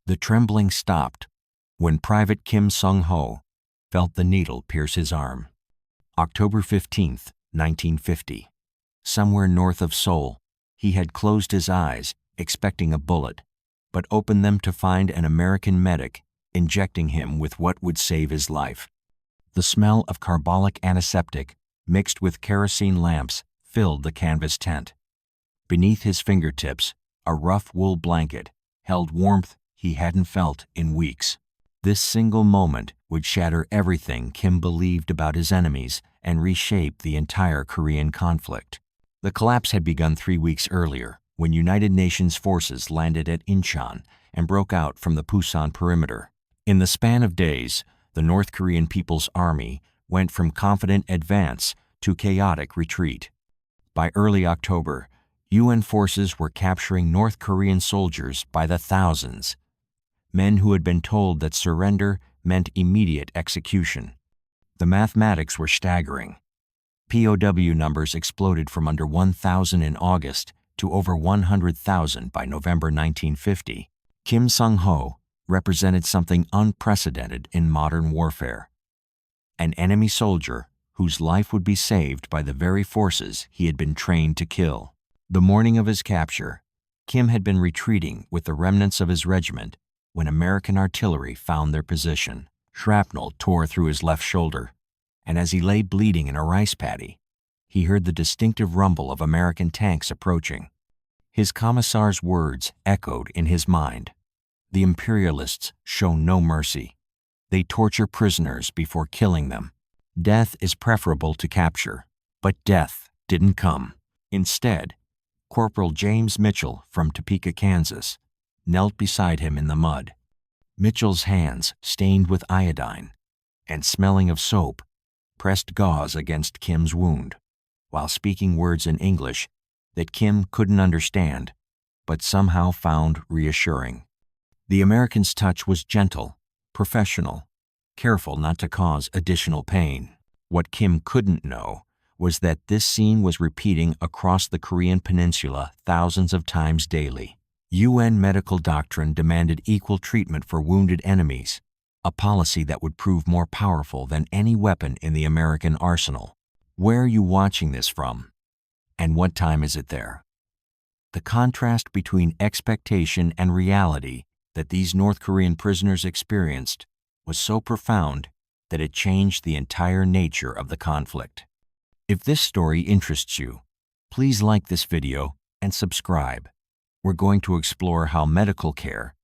The trembling stopped when Private Kim Sung-ho felt the needle pierce his arm. October 15, 1950. Somewhere north of Seoul, he had closed his eyes, expecting a bullet, but opened them to find an American medic injecting him with what would save his life. The smell of carbolic antiseptic mixed with kerosene lamps filled the canvas tent. Beneath his fingertips, a rough wool blanket held warmth he hadn't felt in weeks. This single moment would shatter everything Kim believed about his enemies and reshape the entire Korean conflict. The collapse had begun 3 weeks earlier, when United Nations forces landed at Incheon and broke out from the Pusan perimeter. In the span of days, the North Korean People's Army went from confident advance to chaotic retreat. By early October, UN forces were capturing North Korean soldiers by the thousands, men who had been told that surrender meant immediate execution. The mathematics were staggering. POW numbers exploded from under 1,000 in August to over 100,000 by November 1950. Kim Sung-ho represented something unprecedented in modern warfare. An enemy soldier whose life would be saved by the very forces he had been trained to kill. The morning of his capture, Kim had been retreating with the remnants of his regiment when American artillery found their position. Shrapnel tore through his left shoulder, and as he lay bleeding in a rice paddy, he heard the distinctive rumble of American tanks approaching. His commissar's words echoed in his mind. The imperialists show no mercy. They torture prisoners before killing them. Death is preferable to capture, but death didn't come. Instead, Corporal James Mitchell from Topeka, Kansas, knelt beside him in the mud. Mitchell's hands, stained with iodine and smelling of soap, pressed gauze against Kim's wound, while speaking words in English that Kim couldn't understand, but somehow found reassuring. The American's touch was gentle, professional, careful not to cause additional pain. What Kim couldn't know was that this scene was repeating across the Korean peninsula thousands of times daily. UN medical doctrine demanded equal treatment for wounded enemies, a policy that would prove more powerful than any weapon in the American arsenal. Where are you watching this from? And what time is it there? The contrast between expectation and reality that these North Korean prisoners experienced was so profound that it changed the entire nature of the conflict. If this story interests you, please like this video and subscribe. We're going to explore how medical care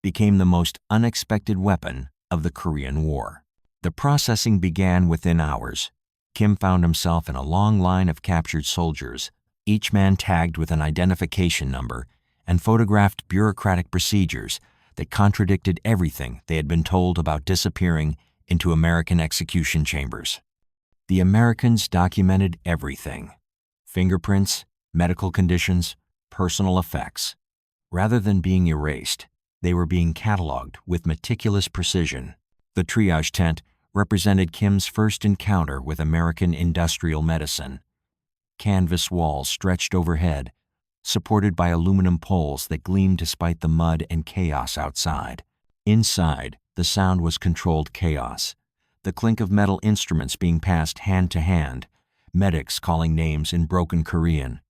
became the most unexpected weapon of the Korean War. The processing began within hours. Kim found himself in a long line of captured soldiers, each man tagged with an identification number and photographed bureaucratic procedures that contradicted everything they had been told about disappearing into American execution chambers. The Americans documented everything: fingerprints, medical conditions, personal effects. Rather than being erased, they were being cataloged with meticulous precision. The triage tent represented Kim's first encounter with American industrial medicine. Canvas walls stretched overhead, supported by aluminum poles that gleamed despite the mud and chaos outside. Inside, the sound was controlled chaos, the clink of metal instruments being passed hand to hand, medics calling names in broken Korean,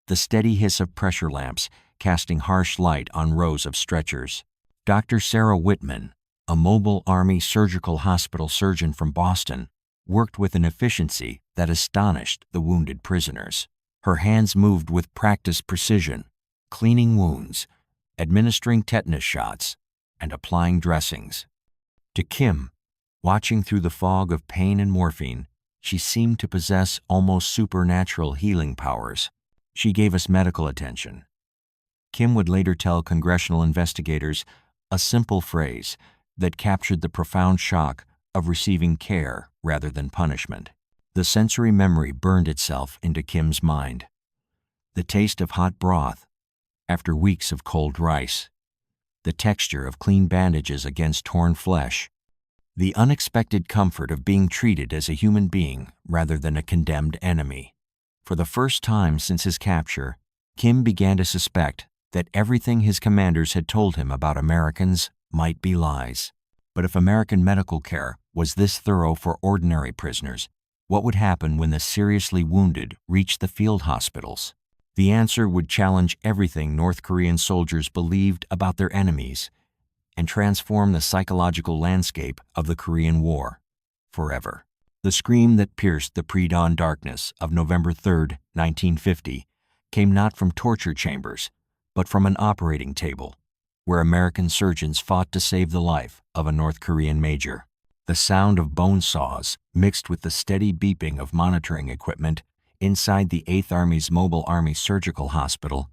the steady hiss of pressure lamps casting harsh light on rows of stretchers. Dr. Sarah Whitman, a mobile Army surgical hospital surgeon from Boston, worked with an efficiency that astonished the wounded prisoners. Her hands moved with practiced precision, cleaning wounds, administering tetanus shots, and applying dressings. To Kim, watching through the fog of pain and morphine, she seemed to possess almost supernatural healing powers. She gave us medical attention. Kim would later tell congressional investigators a simple phrase that captured the profound shock of receiving care rather than punishment. The sensory memory burned itself into Kim's mind. The taste of hot broth after weeks of cold rice, the texture of clean bandages against torn flesh, the unexpected comfort of being treated as a human being rather than a condemned enemy. For the first time since his capture, Kim began to suspect that everything his commanders had told him about Americans might be lies. But if American medical care was this thorough for ordinary prisoners, what would happen when the seriously wounded reached the field hospitals? The answer would challenge everything North Korean soldiers believed about their enemies and transform the psychological landscape of the Korean War forever. The scream that pierced the pre-dawn darkness of November 3, 1950, came not from torture chambers, but from an operating table, where American surgeons fought to save the life of a North Korean major. The sound of bone saws, mixed with the steady beeping of monitoring equipment inside the 8th Army's Mobile Army Surgical Hospital,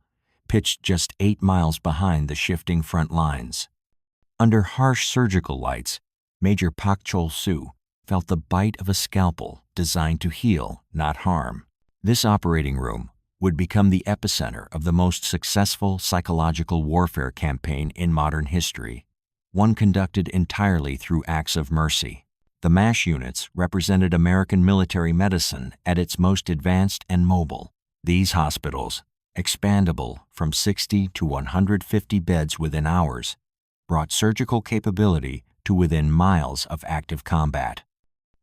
pitched just 8 miles behind the shifting front lines. Under harsh surgical lights, Major Pak Chol-soo felt the bite of a scalpel designed to heal, not harm. This operating room would become the epicenter of the most successful psychological warfare campaign in modern history, one conducted entirely through acts of mercy. The MASH units represented American military medicine at its most advanced and mobile. These hospitals, expandable from 60 to 150 beds within hours, brought surgical capability to within miles of active combat.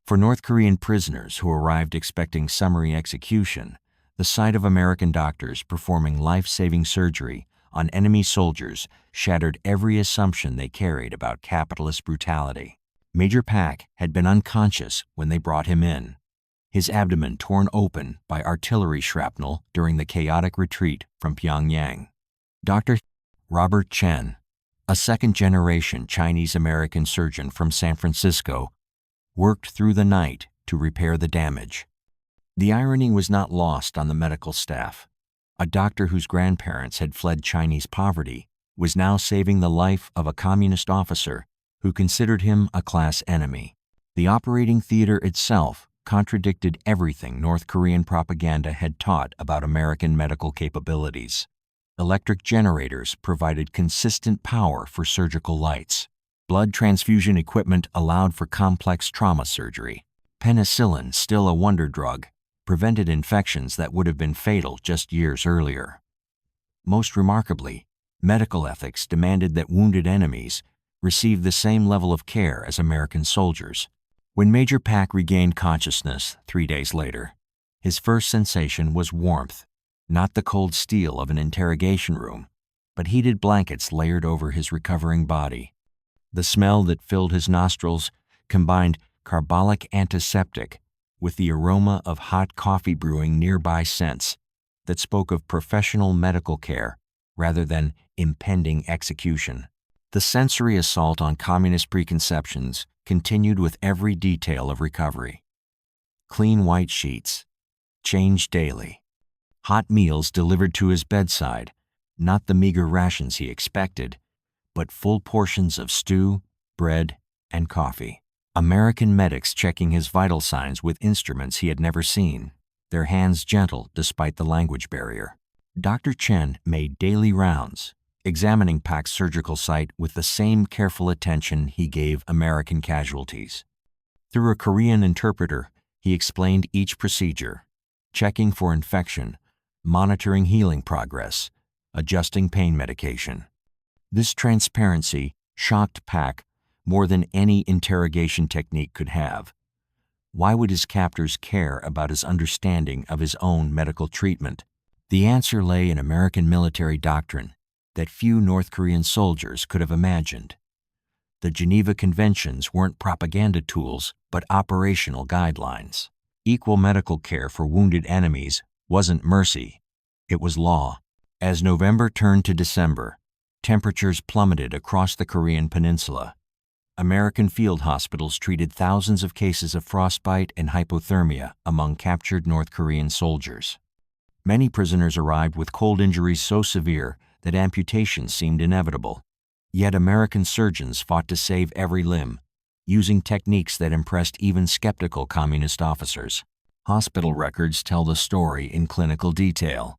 For North Korean prisoners who arrived expecting summary execution, the sight of American doctors performing life-saving surgery on enemy soldiers shattered every assumption they carried about capitalist brutality. Major Pak had been unconscious when they brought him in, his abdomen torn open by artillery shrapnel during the chaotic retreat from Pyongyang. Dr. Robert Chen, a second-generation Chinese-American surgeon from San Francisco, worked through the night to repair the damage. The irony was not lost on the medical staff. A doctor whose grandparents had fled Chinese poverty was now saving the life of a communist officer who considered him a class enemy. The operating theater itself contradicted everything North Korean propaganda had taught about American medical capabilities. Electric generators provided consistent power for surgical lights. Blood transfusion equipment allowed for complex trauma surgery. Penicillin, still a wonder drug, prevented infections that would have been fatal just years earlier. Most remarkably, medical ethics demanded that wounded enemies receive the same level of care as American soldiers. When Major Pak regained consciousness 3 days later, his first sensation was warmth, not the cold steel of an interrogation room, but heated blankets layered over his recovering body. The smell that filled his nostrils combined carbolic antiseptic with the aroma of hot coffee brewing nearby scents that spoke of professional medical care rather than impending execution. The sensory assault on communist preconceptions continued with every detail of recovery. Clean white sheets, changed daily. Hot meals delivered to his bedside, not the meager rations he expected, but full portions of stew, bread, and coffee. American medics checking his vital signs with instruments he had never seen, their hands gentle despite the language barrier. Dr. Chen made daily rounds, examining Pak's surgical site with the same careful attention he gave American casualties. Through a Korean interpreter, he explained each procedure, checking for infection, monitoring healing progress, adjusting pain medication. This transparency shocked Pak more than any interrogation technique could have. Why would his captors care about his understanding of his own medical treatment? The answer lay in American military doctrine that few North Korean soldiers could have imagined. The Geneva Conventions weren't propaganda tools, but operational guidelines. Equal medical care for wounded enemies wasn't mercy, it was law. As November turned to December, temperatures plummeted across the Korean peninsula. American field hospitals treated thousands of cases of frostbite and hypothermia among captured North Korean soldiers. Many prisoners arrived with cold injuries so severe that amputation seemed inevitable. Yet American surgeons fought to save every limb, using techniques that impressed even skeptical communist officers. Hospital records tell the story in clinical detail.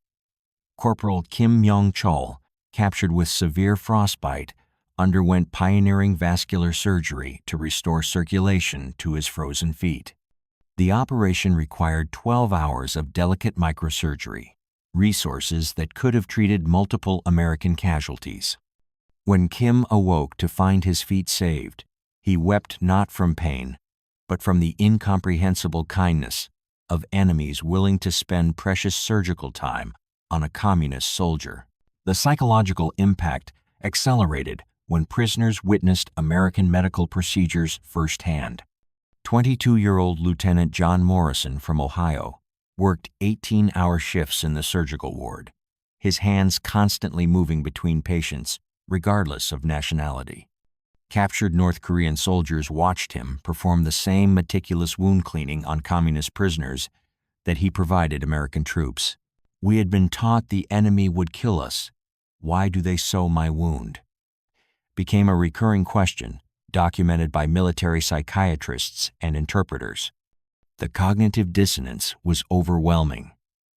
Corporal Kim Myung-chol, captured with severe frostbite, underwent pioneering vascular surgery to restore circulation to his frozen feet. The operation required 12 hours of delicate microsurgery, resources that could have treated multiple American casualties. When Kim awoke to find his feet saved, he wept not from pain, but from the incomprehensible kindness of enemies willing to spend precious surgical time on a communist soldier. The psychological impact accelerated when prisoners witnessed American medical procedures firsthand. 22-year-old Lieutenant John Morrison from Ohio worked 18-hour shifts in the surgical ward, his hands constantly moving between patients, regardless of nationality. Captured North Korean soldiers watched him perform the same meticulous wound cleaning on communist prisoners that he provided American troops. "We had been taught the enemy would kill us. Why do they sew my wound?" became a recurring question documented by military psychiatrists and interpreters. The cognitive dissonance was overwhelming.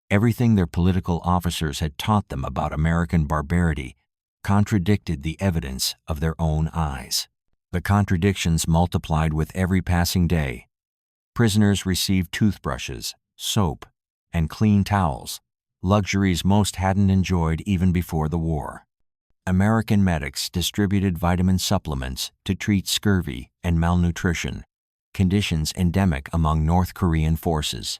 Everything their political officers had taught them about American barbarity contradicted the evidence of their own eyes. The contradictions multiplied with every passing day. Prisoners received toothbrushes, soap, and clean towels, luxuries most hadn't enjoyed even before the war. American medics distributed vitamin supplements to treat scurvy and malnutrition, conditions endemic among North Korean forces.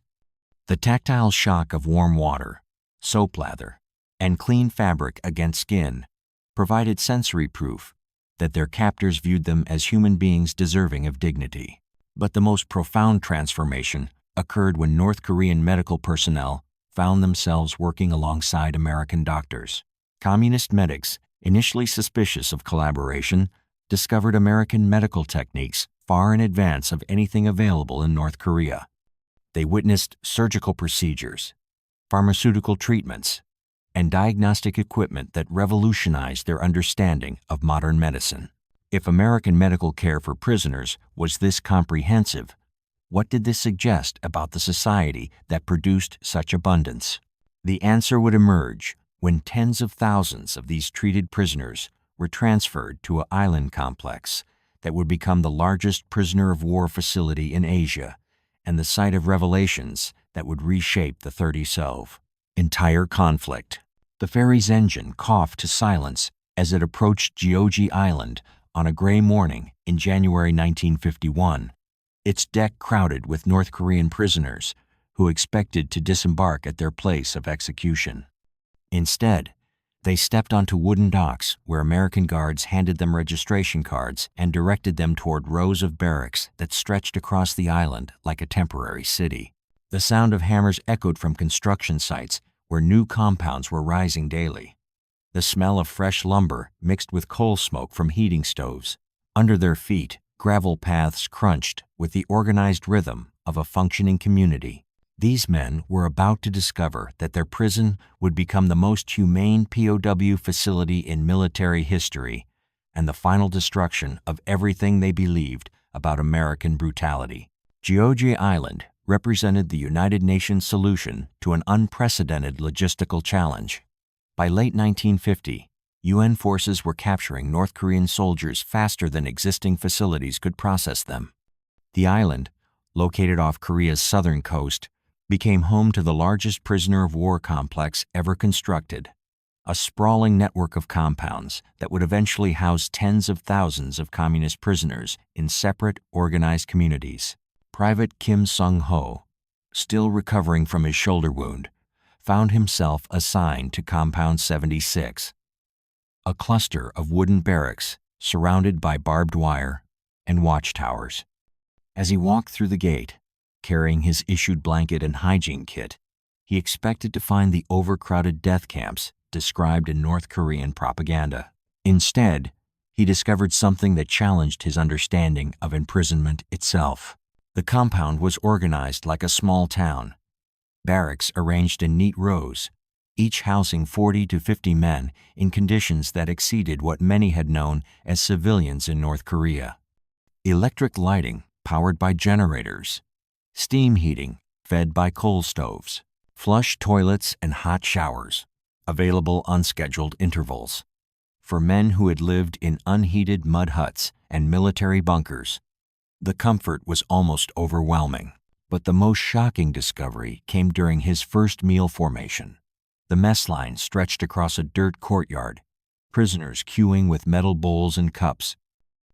The tactile shock of warm water, soap lather, and clean fabric against skin provided sensory proof that their captors viewed them as human beings deserving of dignity. But the most profound transformation occurred when North Korean medical personnel found themselves working alongside American doctors. Communist medics, initially suspicious of collaboration, discovered American medical techniques far in advance of anything available in North Korea. They witnessed surgical procedures, pharmaceutical treatments, and diagnostic equipment that revolutionized their understanding of modern medicine. If American medical care for prisoners was this comprehensive, what did this suggest about the society that produced such abundance? The answer would emerge when tens of thousands of these treated prisoners were transferred to an island complex that would become the largest prisoner of war facility in Asia and the site of revelations that would reshape the 30-solve entire conflict. The ferry's engine coughed to silence as it approached Geoje Island on a gray morning in January 1951, its deck crowded with North Korean prisoners who expected to disembark at their place of execution. Instead, they stepped onto wooden docks where American guards handed them registration cards and directed them toward rows of barracks that stretched across the island like a temporary city. The sound of hammers echoed from construction sites where new compounds were rising daily. The smell of fresh lumber mixed with coal smoke from heating stoves. Under their feet, gravel paths crunched with the organized rhythm of a functioning community. These men were about to discover that their prison would become the most humane POW facility in military history and the final destruction of everything they believed about American brutality. Geoje Island represented the United Nations solution to an unprecedented logistical challenge. By late 1950, UN forces were capturing North Korean soldiers faster than existing facilities could process them. The island, located off Korea's southern coast, became home to the largest prisoner of war complex ever constructed, a sprawling network of compounds that would eventually house tens of thousands of communist prisoners in separate, organized communities. Private Kim Sung-ho, still recovering from his shoulder wound, found himself assigned to Compound 76, a cluster of wooden barracks surrounded by barbed wire and watchtowers. As he walked through the gate, carrying his issued blanket and hygiene kit, he expected to find the overcrowded death camps described in North Korean propaganda. Instead, he discovered something that challenged his understanding of imprisonment itself. The compound was organized like a small town. Barracks arranged in neat rows, each housing 40 to 50 men in conditions that exceeded what many had known as civilians in North Korea. Electric lighting powered by generators, steam heating fed by coal stoves, flush toilets and hot showers, available on scheduled intervals. For men who had lived in unheated mud huts and military bunkers, the comfort was almost overwhelming. But the most shocking discovery came during his first meal formation. The mess line stretched across a dirt courtyard, prisoners queuing with metal bowls and cups.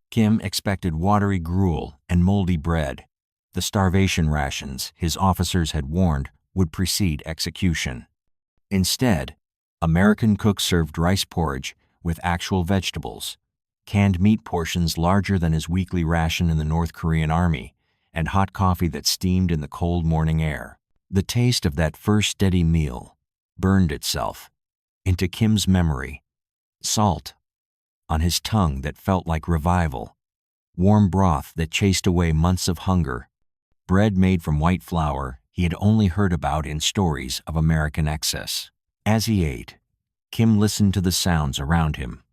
Kim expected watery gruel and moldy bread. The starvation rations his officers had warned would precede execution. Instead, American cooks served rice porridge with actual vegetables, canned meat portions larger than his weekly ration in the North Korean army, and hot coffee that steamed in the cold morning air. The taste of that first steady meal burned itself into Kim's memory. Salt on his tongue that felt like revival, warm broth that chased away months of hunger, bread made from white flour he had only heard about in stories of American excess. As he ate, Kim listened to the sounds around him.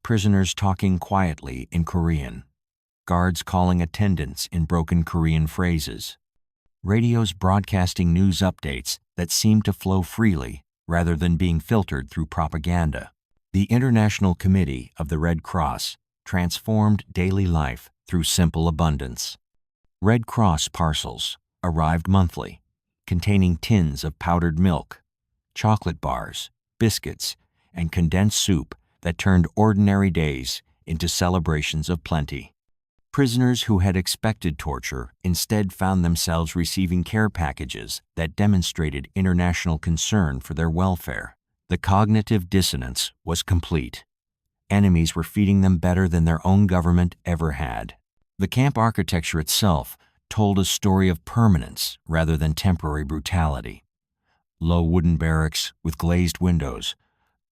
Prisoners talking quietly in Korean, guards calling attendants in broken Korean phrases, radios broadcasting news updates that seemed to flow freely rather than being filtered through propaganda. The International Committee of the Red Cross transformed daily life through simple abundance. Red Cross parcels arrived monthly, containing tins of powdered milk, chocolate bars, biscuits, and condensed soup that turned ordinary days into celebrations of plenty. Prisoners who had expected torture instead found themselves receiving care packages that demonstrated international concern for their welfare. The cognitive dissonance was complete. Enemies were feeding them better than their own government ever had. The camp architecture itself told a story of permanence rather than temporary brutality. Low wooden barracks with glazed windows,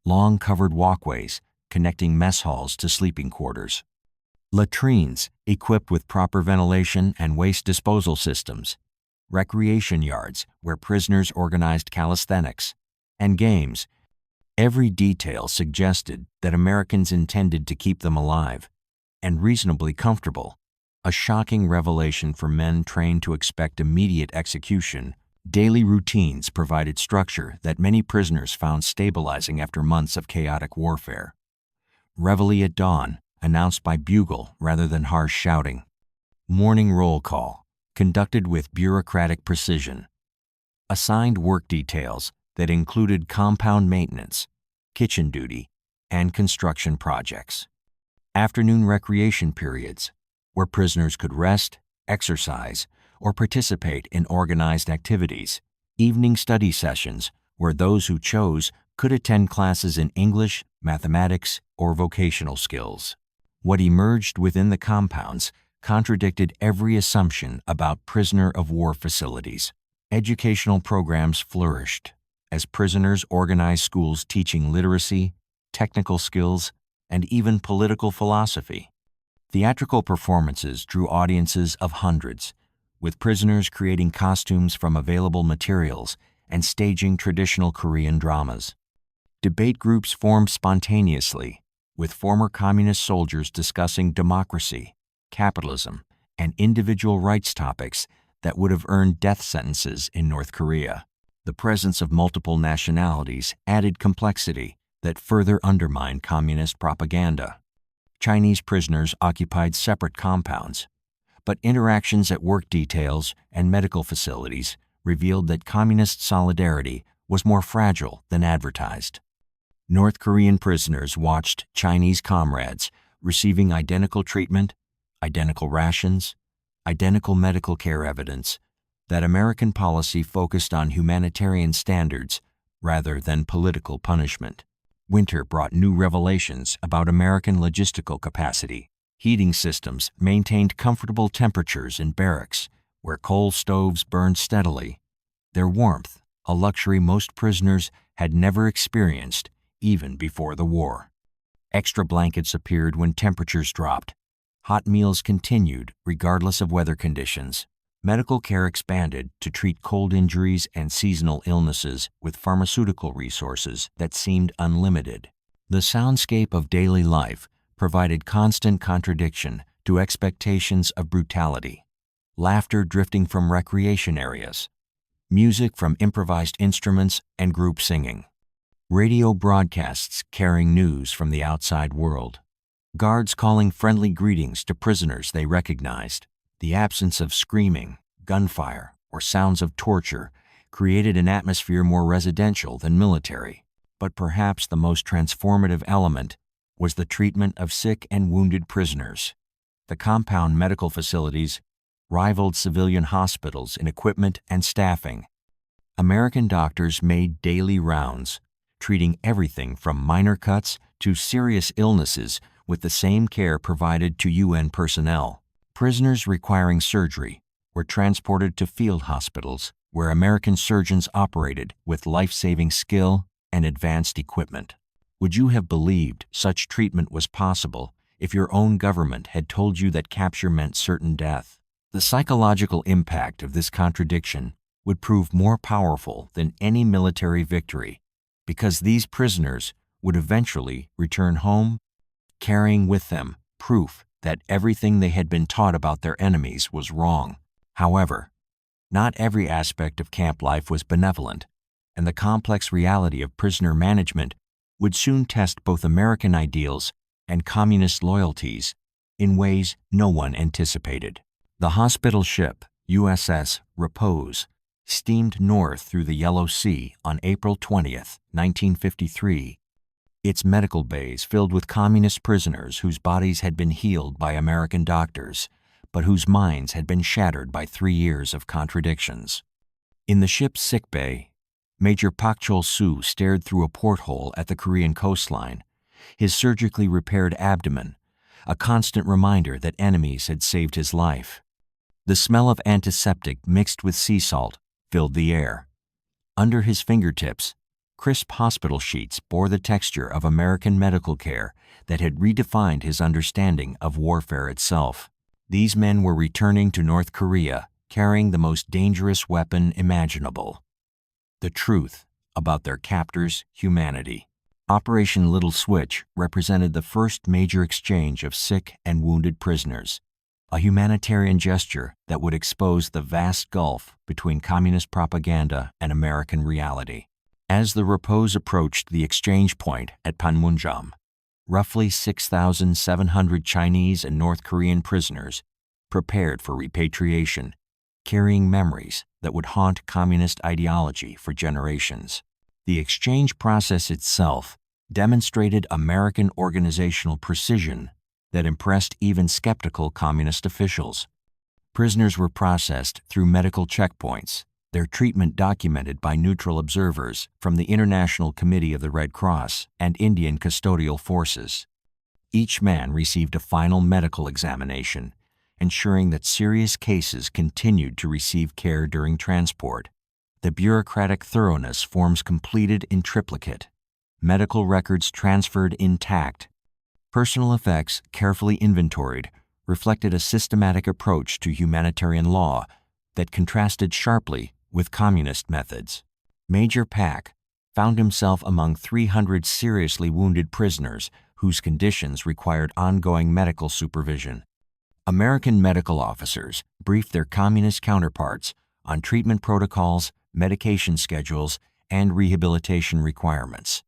long covered walkways connecting mess halls to sleeping quarters, latrines equipped with proper ventilation and waste disposal systems, recreation yards where prisoners organized calisthenics, and games. Every detail suggested that Americans intended to keep them alive and reasonably comfortable, a shocking revelation for men trained to expect immediate execution. Daily routines provided structure that many prisoners found stabilizing after months of chaotic warfare. Reveille at dawn, announced by bugle rather than harsh shouting. Morning roll call, conducted with bureaucratic precision. Assigned work details that included compound maintenance, kitchen duty, and construction projects. Afternoon recreation periods, where prisoners could rest, exercise, or participate in organized activities. Evening study sessions, where those who chose could attend classes in English, mathematics, or vocational skills. What emerged within the compounds contradicted every assumption about prisoner of war facilities. Educational programs flourished as prisoners organized schools teaching literacy, technical skills, and even political philosophy. Theatrical performances drew audiences of hundreds, with prisoners creating costumes from available materials and staging traditional Korean dramas. Debate groups formed spontaneously, with former communist soldiers discussing democracy, capitalism, and individual rights topics that would have earned death sentences in North Korea. The presence of multiple nationalities added complexity that further undermined communist propaganda. Chinese prisoners occupied separate compounds, but interactions at work details and medical facilities revealed that communist solidarity was more fragile than advertised. North Korean prisoners watched Chinese comrades receiving identical treatment, identical rations, identical medical care evidence, that American policy focused on humanitarian standards rather than political punishment. Winter brought new revelations about American logistical capacity. Heating systems maintained comfortable temperatures in barracks, where coal stoves burned steadily. Their warmth, a luxury most prisoners had never experienced even before the war. Extra blankets appeared when temperatures dropped. Hot meals continued regardless of weather conditions. Medical care expanded to treat cold injuries and seasonal illnesses with pharmaceutical resources that seemed unlimited. The soundscape of daily life provided constant contradiction to expectations of brutality. Laughter drifting from recreation areas, music from improvised instruments and group singing, radio broadcasts carrying news from the outside world, guards calling friendly greetings to prisoners they recognized. The absence of screaming, gunfire, or sounds of torture created an atmosphere more residential than military. But perhaps the most transformative element was the treatment of sick and wounded prisoners. The compound medical facilities rivaled civilian hospitals in equipment and staffing. American doctors made daily rounds, treating everything from minor cuts to serious illnesses with the same care provided to UN personnel. Prisoners requiring surgery were transported to field hospitals where American surgeons operated with life-saving skill and advanced equipment. Would you have believed such treatment was possible if your own government had told you that capture meant certain death? The psychological impact of this contradiction would prove more powerful than any military victory, because these prisoners would eventually return home, carrying with them proof that everything they had been taught about their enemies was wrong. However, not every aspect of camp life was benevolent, and the complex reality of prisoner management would soon test both American ideals and communist loyalties in ways no one anticipated. The hospital ship, USS Repose, steamed north through the Yellow Sea on April 20th, 1953, its medical bays filled with communist prisoners whose bodies had been healed by American doctors, but whose minds had been shattered by 3 years of contradictions. In the ship's sickbay, Major Pak Chol-soo stared through a porthole at the Korean coastline, his surgically repaired abdomen, a constant reminder that enemies had saved his life. The smell of antiseptic mixed with sea salt filled the air. Under his fingertips, crisp hospital sheets bore the texture of American medical care that had redefined his understanding of warfare itself. These men were returning to North Korea carrying the most dangerous weapon imaginable: the truth about their captors' humanity. Operation Little Switch represented the first major exchange of sick and wounded prisoners, a humanitarian gesture that would expose the vast gulf between communist propaganda and American reality. As the Repose approached the exchange point at Panmunjom, roughly 6,700 Chinese and North Korean prisoners prepared for repatriation, carrying memories that would haunt communist ideology for generations. The exchange process itself demonstrated American organizational precision that impressed even skeptical communist officials. Prisoners were processed through medical checkpoints, their treatment documented by neutral observers from the International Committee of the Red Cross and Indian Custodial Forces. Each man received a final medical examination, ensuring that serious cases continued to receive care during transport. The bureaucratic thoroughness forms completed in triplicate, medical records transferred intact. Personal effects carefully inventoried reflected a systematic approach to humanitarian law that contrasted sharply with communist methods. Major Pak found himself among 300 seriously wounded prisoners whose conditions required ongoing medical supervision. American medical officers briefed their communist counterparts on treatment protocols, medication schedules, and rehabilitation requirements.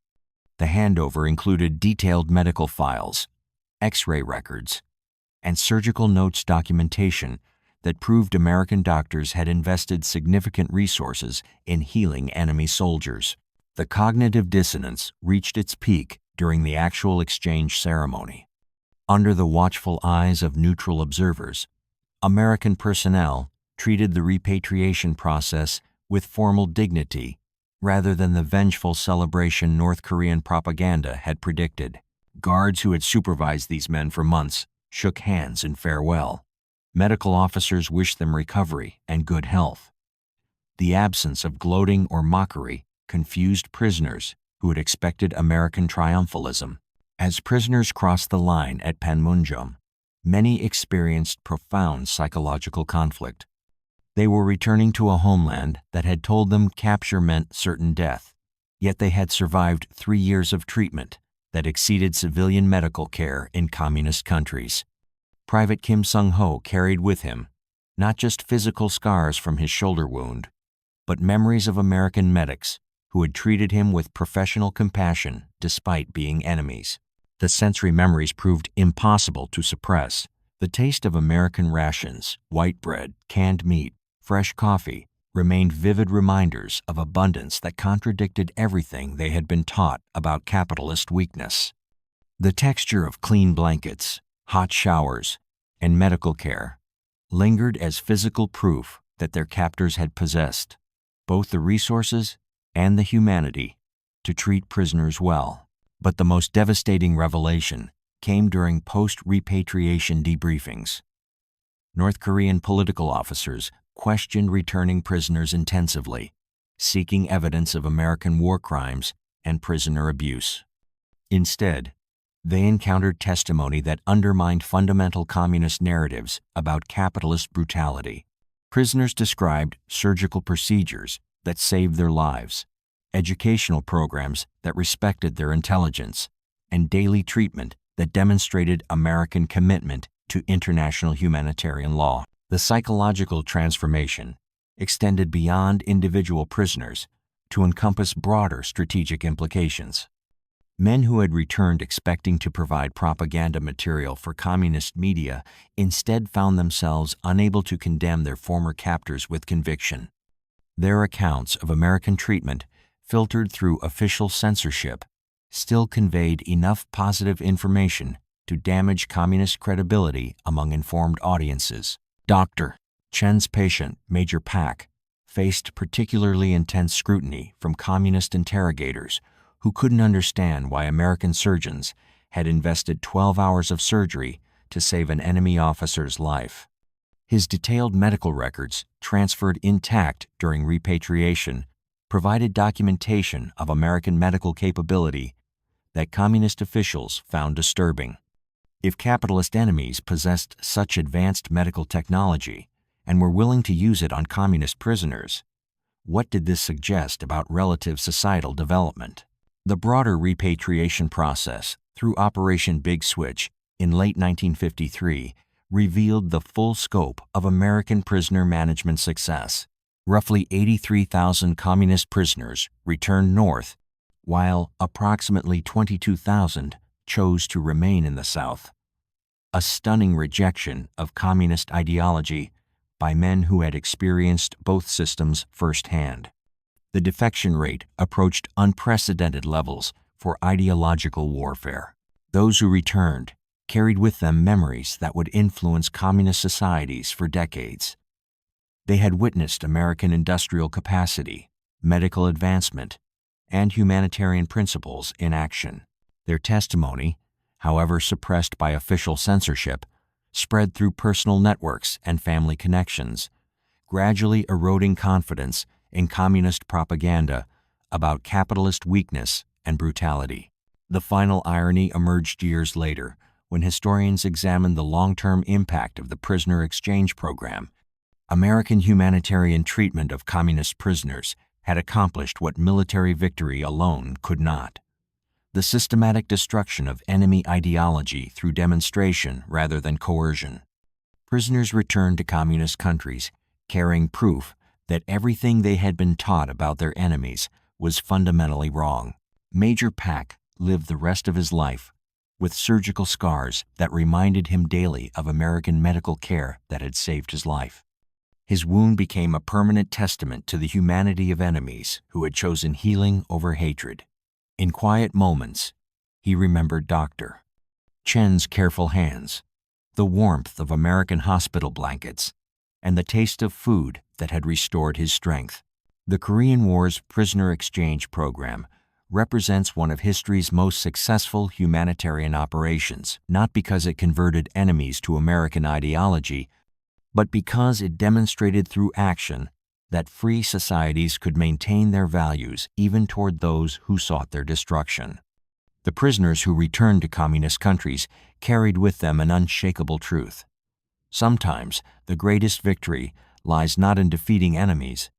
The handover included detailed medical files, X-ray records, and surgical notes documentation that proved American doctors had invested significant resources in healing enemy soldiers. The cognitive dissonance reached its peak during the actual exchange ceremony. Under the watchful eyes of neutral observers, American personnel treated the repatriation process with formal dignity rather than the vengeful celebration North Korean propaganda had predicted. Guards who had supervised these men for months shook hands in farewell. Medical officers wished them recovery and good health. The absence of gloating or mockery confused prisoners who had expected American triumphalism. As prisoners crossed the line at Panmunjom, many experienced profound psychological conflict. They were returning to a homeland that had told them capture meant certain death, yet they had survived 3 years of treatment that exceeded civilian medical care in communist countries. Private Kim Sung-ho carried with him not just physical scars from his shoulder wound, but memories of American medics who had treated him with professional compassion despite being enemies. The sensory memories proved impossible to suppress. The taste of American rations, white bread, canned meat, fresh coffee, remained vivid reminders of abundance that contradicted everything they had been taught about capitalist weakness. The texture of clean blankets, hot showers, and medical care lingered as physical proof that their captors had possessed both the resources and the humanity to treat prisoners well. But the most devastating revelation came during post-repatriation debriefings. North Korean political officers questioned returning prisoners intensively, seeking evidence of American war crimes and prisoner abuse. Instead, they encountered testimony that undermined fundamental communist narratives about capitalist brutality. Prisoners described surgical procedures that saved their lives, educational programs that respected their intelligence, and daily treatment that demonstrated American commitment to international humanitarian law. The psychological transformation extended beyond individual prisoners to encompass broader strategic implications. Men who had returned expecting to provide propaganda material for communist media instead found themselves unable to condemn their former captors with conviction. Their accounts of American treatment, filtered through official censorship, still conveyed enough positive information to damage communist credibility among informed audiences. Dr. Chen's patient, Major Pak, faced particularly intense scrutiny from communist interrogators who couldn't understand why American surgeons had invested 12 hours of surgery to save an enemy officer's life. His detailed medical records, transferred intact during repatriation, provided documentation of American medical capability that communist officials found disturbing. If capitalist enemies possessed such advanced medical technology and were willing to use it on communist prisoners, what did this suggest about relative societal development? The broader repatriation process through Operation Big Switch in late 1953 revealed the full scope of American prisoner management success. Roughly 83,000 communist prisoners returned north, while approximately 22,000 chose to remain in the South. A stunning rejection of communist ideology by men who had experienced both systems firsthand. The defection rate approached unprecedented levels for ideological warfare. Those who returned carried with them memories that would influence communist societies for decades. They had witnessed American industrial capacity, medical advancement, and humanitarian principles in action. Their testimony, however suppressed by official censorship, spread through personal networks and family connections, gradually eroding confidence in communist propaganda about capitalist weakness and brutality. The final irony emerged years later when historians examined the long-term impact of the prisoner exchange program. American humanitarian treatment of communist prisoners had accomplished what military victory alone could not: the systematic destruction of enemy ideology through demonstration rather than coercion. Prisoners returned to communist countries carrying proof that everything they had been taught about their enemies was fundamentally wrong. Major Pak lived the rest of his life with surgical scars that reminded him daily of American medical care that had saved his life. His wound became a permanent testament to the humanity of enemies who had chosen healing over hatred. In quiet moments, he remembered Dr. Chen's careful hands, the warmth of American hospital blankets, and the taste of food that had restored his strength. The Korean War's prisoner exchange program represents one of history's most successful humanitarian operations, not because it converted enemies to American ideology, but because it demonstrated through action that free societies could maintain their values even toward those who sought their destruction. The prisoners who returned to communist countries carried with them an unshakable truth. Sometimes the greatest victory lies not in defeating enemies,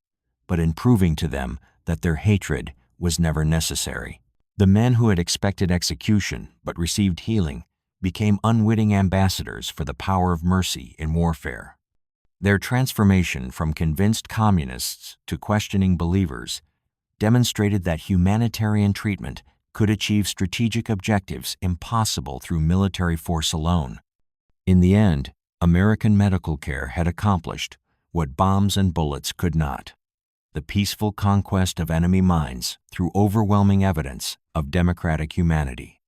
but in proving to them that their hatred was never necessary. The men who had expected execution but received healing became unwitting ambassadors for the power of mercy in warfare. Their transformation from convinced communists to questioning believers demonstrated that humanitarian treatment could achieve strategic objectives impossible through military force alone. In the end, American medical care had accomplished what bombs and bullets could not. the peaceful conquest of enemy minds through overwhelming evidence of democratic humanity.